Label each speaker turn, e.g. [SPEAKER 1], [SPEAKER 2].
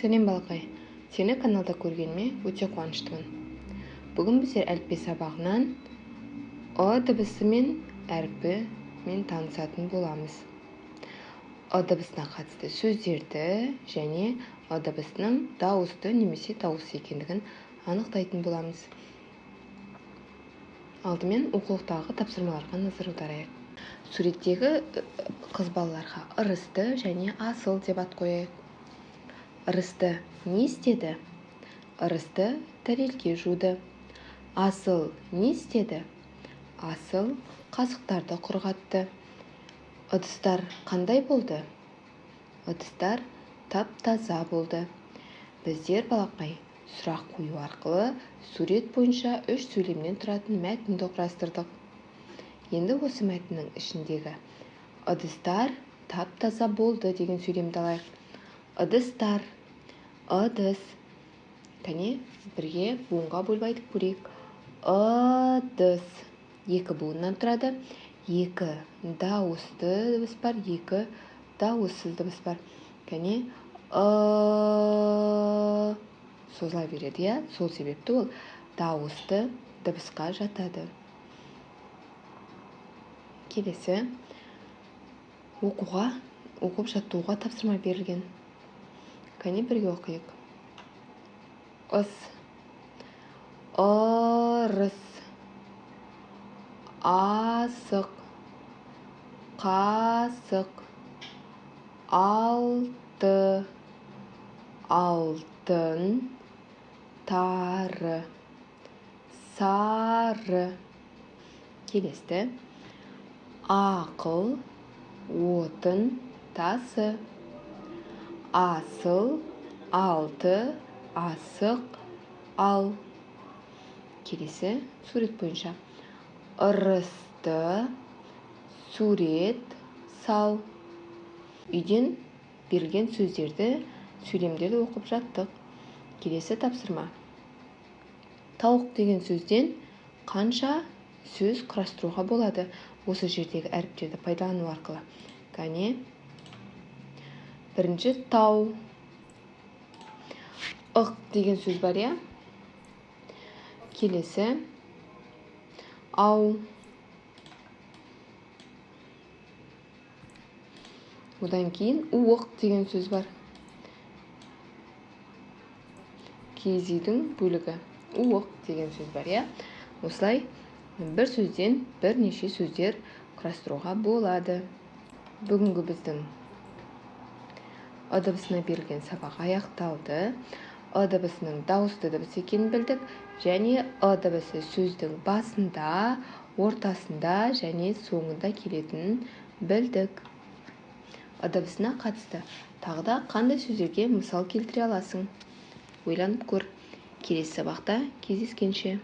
[SPEAKER 1] Сәлем балақай, сені каналда көргеніме өте қуаныштымын. Бүгін біздер әліппе сабағынан О дыбысы мен әріпімен танысатын боламыз. О дыбысына қатысты сөздерді және О дыбысының дауысты немесе дауыс екендігін анықтайтын боламыз. Алдымен оқулықтағы тапсырмаларға назар аударайық. Суреттегі қыз балаларға ырысты және асыл деп ат қояйық. Ырысты не істеді? Ырысты тәрелке жуды. Асыл не істеді? Асыл қасықтарды құрғатты. Ыдыстар қандай болды? Ыдыстар тап-таза болды. Біздер балақай сұрақ қою арқылы сурет бойынша 3 сөйлемнен тұратын мәтінді құрастырдық. Енді осы мәтіннің ішіндегі ыдыстар тап-таза болды деген сөйлемді алайық. Ыдыстар, ыдыс. Кәне бірге буынға бөліп айтып көрейік. Ыдыс. 2 буыннан тұрады. 2 дауысты дыбыс бар, 2 дауыссыз дыбыс бар. Кәне созыла береді, иә? Сол себепті ол дауысты дыбысқа жатады. Келесі оқып жаттауға тапсырма берілген. Кәне бірге оқиық. Ыс, ырыс, асық, қасық, алты, алтын, тары, сары. Келесі ақыл, отын, тасы. Асыл, алты, асық, ал. Келесі сурет бойынша. Ырысты, сурет, сал. Үйден берілген сөздерді, сөйлемдерді оқып жаттық. Келесі тапсырма. Тауық деген сөзден қанша сөз құрастыруға болады? Осы жердегі әріптерді пайдалану арқылы. Кәне бірінші тау. Ық деген сөз бар, иә? Келесі ау. Одан кейін уық деген сөз бар. Киіз үйдің бөлігі. Уық деген сөз бар, иә? Осылай бір сөзден бірнеше сөздер құрастыруға болады. Бүгінгі біздің О дыбысына берілген сабақ аяқталды. О дыбысының дауысты дыбыс екенін білдік. Және О дыбысы сөздің басында, ортасында және соңында келетінін білдік. О дыбысына қатысты тағы да қандай сөздерге мысал келтіре аласың? Ойланып көр. Келесі сабақта кездескенше.